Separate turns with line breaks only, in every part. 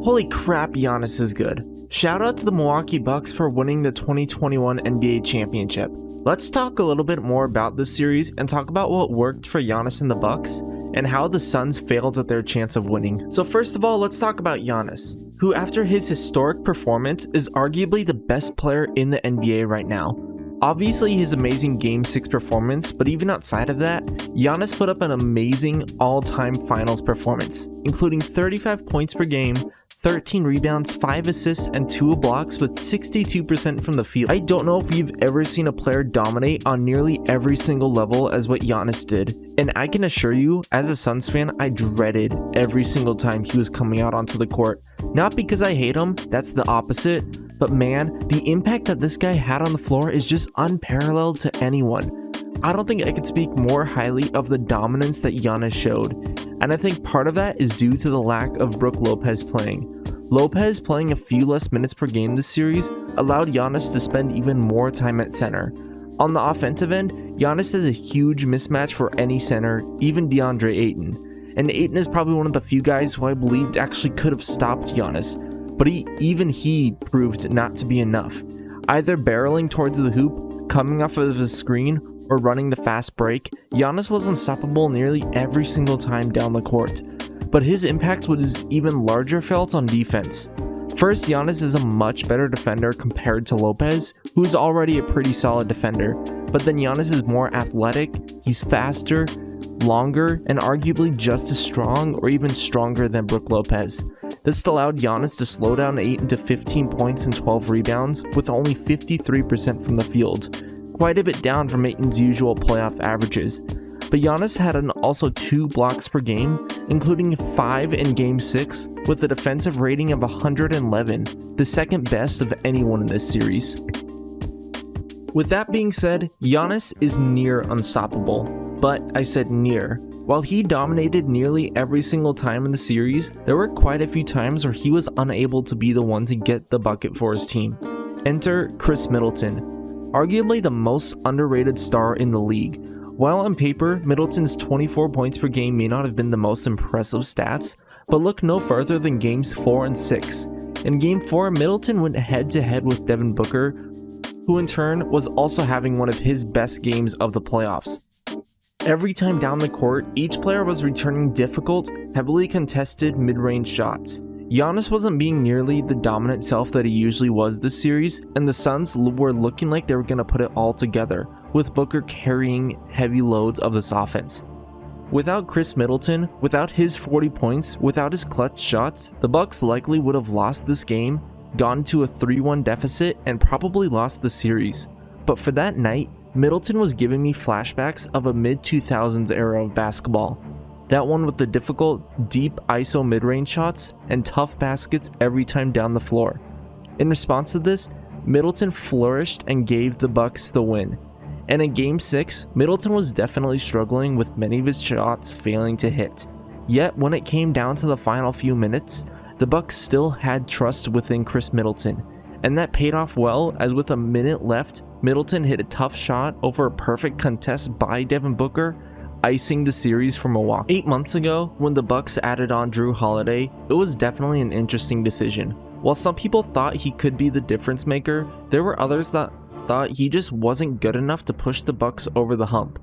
Holy crap, Giannis is good. Shout out to the Milwaukee Bucks for winning the 2021 NBA championship. Let's talk a little bit more about this series and talk about what worked for Giannis and the Bucks and how the Suns failed at their chance of winning. So first of all, let's talk about Giannis, who after his historic performance is arguably the best player in the NBA right now. Obviously his amazing Game 6 performance, but even outside of that, Giannis put up an amazing all-time finals performance, including 35 points per game, 13 rebounds, 5 assists, and 2 blocks with 62% from the field. I don't know if you've ever seen a player dominate on nearly every single level as what Giannis did, and I can assure you, as a Suns fan, I dreaded every single time he was coming out onto the court. Not because I hate him, that's the opposite, but man, the impact that this guy had on the floor is just unparalleled to anyone. I don't think I could speak more highly of the dominance that Giannis showed, and I think part of that is due to the lack of Brook Lopez playing. Lopez playing a few less minutes per game this series allowed Giannis to spend even more time at center. On the offensive end, Giannis is a huge mismatch for any center, even DeAndre Ayton. And Ayton is probably one of the few guys who I believed actually could have stopped Giannis, but even he proved not to be enough. Either barreling towards the hoop, coming off of his screen, or running the fast break, Giannis was unstoppable nearly every single time down the court. But his impact was even larger felt on defense. First, Giannis is a much better defender compared to Lopez, who's already a pretty solid defender. But then Giannis is more athletic, he's faster, longer, and arguably just as strong or even stronger than Brook Lopez. This allowed Giannis to slow down Ayton to 15 points and 12 rebounds with only 53% from the field, quite a bit down from Ayton's usual playoff averages. But Giannis had also 2 blocks per game, including 5 in Game 6, with a defensive rating of 111, the second best of anyone in this series. With that being said, Giannis is near unstoppable, but I said near. While he dominated nearly every single time in the series, there were quite a few times where he was unable to be the one to get the bucket for his team. Enter Chris Middleton, arguably the most underrated star in the league. While on paper, Middleton's 24 points per game may not have been the most impressive stats, but look no further than Games 4 and 6. In Game 4, Middleton went head-to-head with Devin Booker, who in turn was also having one of his best games of the playoffs. Every time down the court, each player was returning difficult, heavily contested mid-range shots. Giannis wasn't being nearly the dominant self that he usually was this series, and the Suns were looking like they were going to put it all together, with Booker carrying heavy loads of this offense. Without Chris Middleton, without his 40 points, without his clutch shots, the Bucks likely would have lost this game, gone to a 3-1 deficit, and probably lost the series. But for that night, Middleton was giving me flashbacks of a mid-2000s era of basketball. That one with the difficult, deep ISO mid-range shots and tough baskets every time down the floor. In response to this, Middleton flourished and gave the Bucks the win. And in Game 6, Middleton was definitely struggling with many of his shots failing to hit. Yet when it came down to the final few minutes, the Bucks still had trust within Chris Middleton. And that paid off well, as with a minute left, Middleton hit a tough shot over a perfect contest by Devin Booker, icing the series for Milwaukee. 8 months ago, when the Bucks added on Jrue Holiday, it was definitely an interesting decision. While some people thought he could be the difference maker, there were others that thought he just wasn't good enough to push the Bucks over the hump.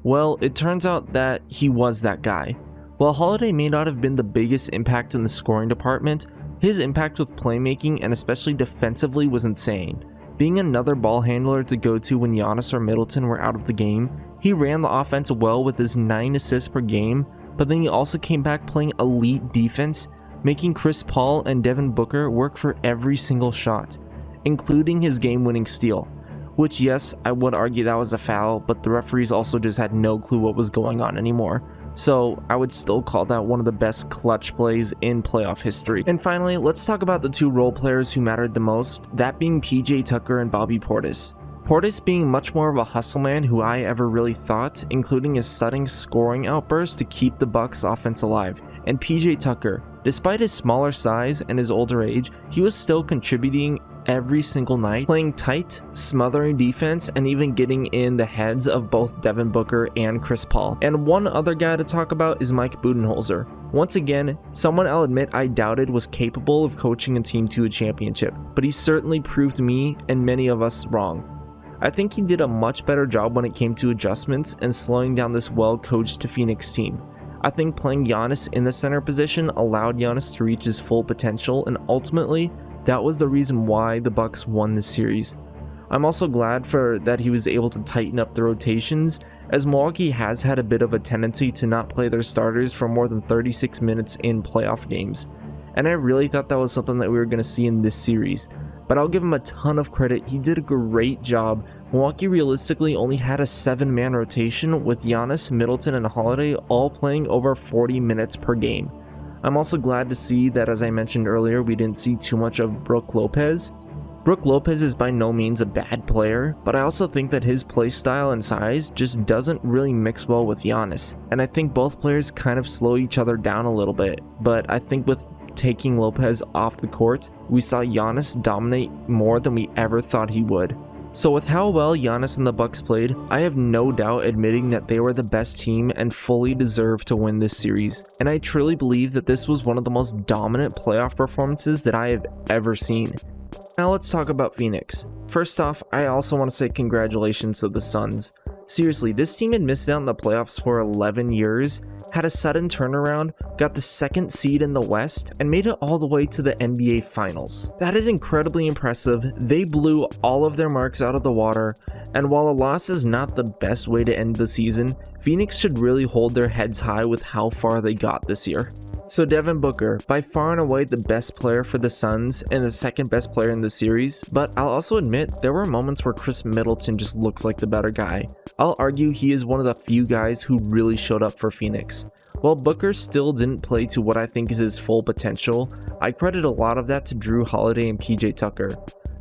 Well, it turns out that he was that guy. While Holiday may not have been the biggest impact in the scoring department, his impact with playmaking and especially defensively was insane. Being another ball handler to go to when Giannis or Middleton were out of the game, he ran the offense well with his 9 assists per game, but then he also came back playing elite defense, making Chris Paul and Devin Booker work for every single shot, including his game-winning steal. Which, yes, I would argue that was a foul, but the referees also just had no clue what was going on anymore. So I would still call that one of the best clutch plays in playoff history. And finally, let's talk about the 2 role players who mattered the most, that being PJ Tucker and Bobby Portis. Portis being much more of a hustle man who I ever really thought, including his sudden scoring outburst to keep the Bucks offense alive. And PJ Tucker, despite his smaller size and his older age, he was still contributing every single night, playing tight, smothering defense, and even getting in the heads of both Devin Booker and Chris Paul. And one other guy to talk about is Mike Budenholzer. Once again, someone I'll admit I doubted was capable of coaching a team to a championship, but he certainly proved me and many of us wrong. I think he did a much better job when it came to adjustments and slowing down this well-coached Phoenix team. I think playing Giannis in the center position allowed Giannis to reach his full potential, and ultimately, that was the reason why the Bucks won this series. I'm also glad that he was able to tighten up the rotations, as Milwaukee has had a bit of a tendency to not play their starters for more than 36 minutes in playoff games. And I really thought that was something that we were going to see in this series. But I'll give him a ton of credit, he did a great job. Milwaukee realistically only had a 7-man rotation with Giannis, Middleton, and Holiday all playing over 40 minutes per game. I'm also glad to see that, as I mentioned earlier, we didn't see too much of Brook Lopez. Brook Lopez is by no means a bad player, but I also think that his play style and size just doesn't really mix well with Giannis. And I think both players kind of slow each other down a little bit, but I think with taking Lopez off the court, we saw Giannis dominate more than we ever thought he would. So with how well Giannis and the Bucks played, I have no doubt admitting that they were the best team and fully deserved to win this series. And I truly believe that this was one of the most dominant playoff performances that I have ever seen. Now let's talk about Phoenix. First off, I also want to say congratulations to the Suns. Seriously, this team had missed out on the playoffs for 11 years, had a sudden turnaround, got the 2nd seed in the West, and made it all the way to the NBA Finals. That is incredibly impressive. They blew all of their marks out of the water, and while a loss is not the best way to end the season, Phoenix should really hold their heads high with how far they got this year. So Devin Booker, by far and away the best player for the Suns and the 2nd best player in the series, but I'll also admit there were moments where Chris Middleton just looks like the better guy. I'll argue he is one of the few guys who really showed up for Phoenix. While Booker still didn't play to what I think is his full potential, I credit a lot of that to Drew Holiday and PJ Tucker.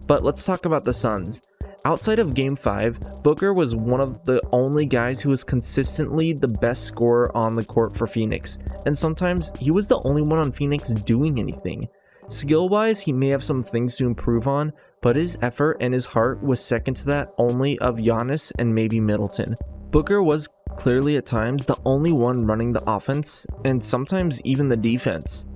But let's talk about the Suns. Outside of Game 5, Booker was one of the only guys who was consistently the best scorer on the court for Phoenix, and sometimes he was the only one on Phoenix doing anything. Skill-wise, he may have some things to improve on, but his effort and his heart was second to that only of Giannis and maybe Middleton. Booker was clearly at times the only one running the offense, and sometimes even the defense.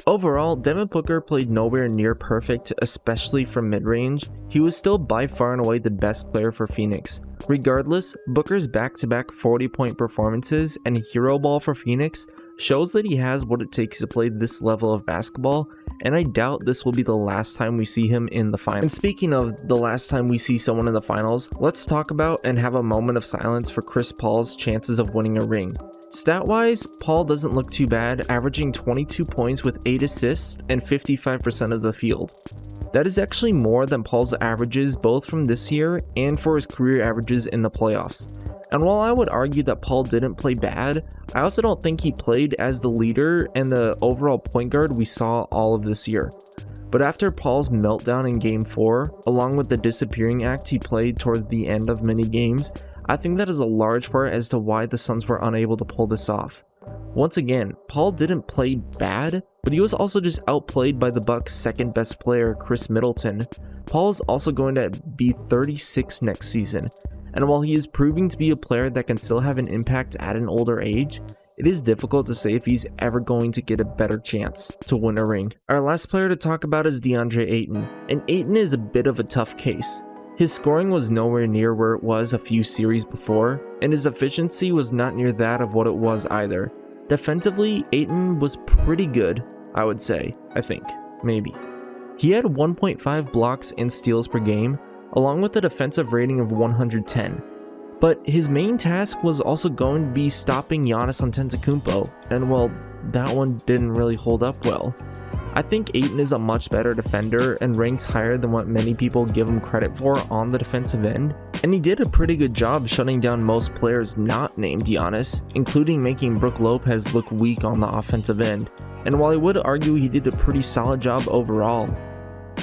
Overall, Devin Booker played nowhere near perfect, especially from mid-range. He was still by far and away the best player for Phoenix. Regardless, Booker's back-to-back 40-point performances and hero ball for Phoenix shows that he has what it takes to play this level of basketball, and I doubt this will be the last time we see him in the finals. And speaking of the last time we see someone in the finals, let's talk about and have a moment of silence for Chris Paul's chances of winning a ring. Stat-wise, Paul doesn't look too bad, averaging 22 points with 8 assists and 55% of the field. That is actually more than Paul's averages both from this year and for his career averages in the playoffs. And while I would argue that Paul didn't play bad, I also don't think he played as the leader and the overall point guard we saw all of this year. But after Paul's meltdown in Game 4, along with the disappearing act he played towards the end of many games, I think that is a large part as to why the Suns were unable to pull this off. Once again, Paul didn't play bad, but he was also just outplayed by the Bucks' 2nd best player, Chris Middleton. Paul is also going to be 36 next season, and while he is proving to be a player that can still have an impact at an older age, it is difficult to say if he's ever going to get a better chance to win a ring. Our last player to talk about is DeAndre Ayton, and Ayton is a bit of a tough case. His scoring was nowhere near where it was a few series before, and his efficiency was not near that of what it was either. Defensively, Ayton was pretty good, I would say, maybe. He had 1.5 blocks and steals per game, along with a defensive rating of 110. But his main task was also going to be stopping Giannis Antetokounmpo, and well, that one didn't really hold up well. I think Ayton is a much better defender and ranks higher than what many people give him credit for on the defensive end, and he did a pretty good job shutting down most players not named Giannis, including making Brook Lopez look weak on the offensive end. And while I would argue he did a pretty solid job overall,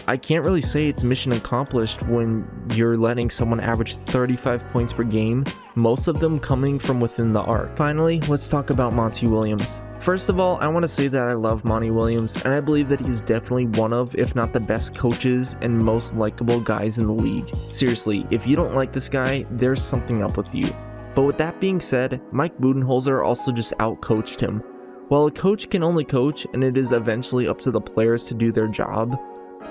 I can't really say it's mission accomplished when you're letting someone average 35 points per game, most of them coming from within the arc. Finally, let's talk about Monty Williams. First of all, I want to say that I love Monty Williams, and I believe that he's definitely one of, if not the best coaches and most likable guys in the league. Seriously, if you don't like this guy, there's something up with you. But with that being said, Mike Budenholzer also just outcoached him. While a coach can only coach and it is eventually up to the players to do their job,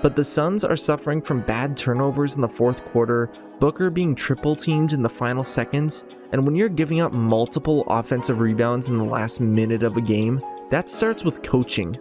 but the Suns are suffering from bad turnovers in the fourth quarter, Booker being triple teamed in the final seconds, and when you're giving up multiple offensive rebounds in the last minute of a game, that starts with coaching.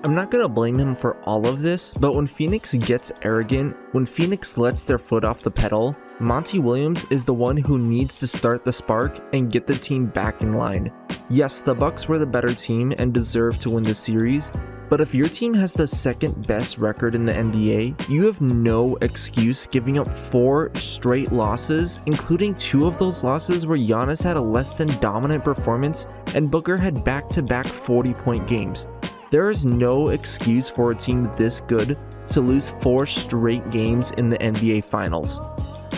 I'm not going to blame him for all of this, but when Phoenix gets arrogant, when Phoenix lets their foot off the pedal, Monty Williams is the one who needs to start the spark and get the team back in line. Yes, the Bucks were the better team and deserve to win the series, but if your team has the second best record in the NBA, you have no excuse giving up 4 straight losses, including 2 of those losses where Giannis had a less than dominant performance and Booker had back-to-back 40-point games. There is no excuse for a team this good to lose 4 straight games in the NBA Finals.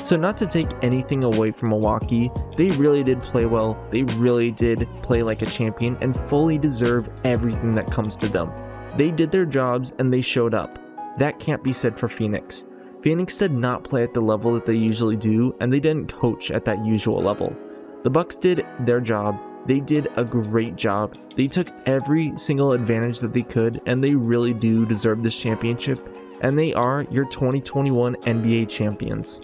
So not to take anything away from Milwaukee, they really did play well, they really did play like a champion and fully deserve everything that comes to them. They did their jobs and they showed up. That can't be said for Phoenix. Phoenix did not play at the level that they usually do, and they didn't coach at that usual level. The Bucks did their job. They did a great job. They took every single advantage that they could, and they really do deserve this championship, and they are your 2021 NBA champions.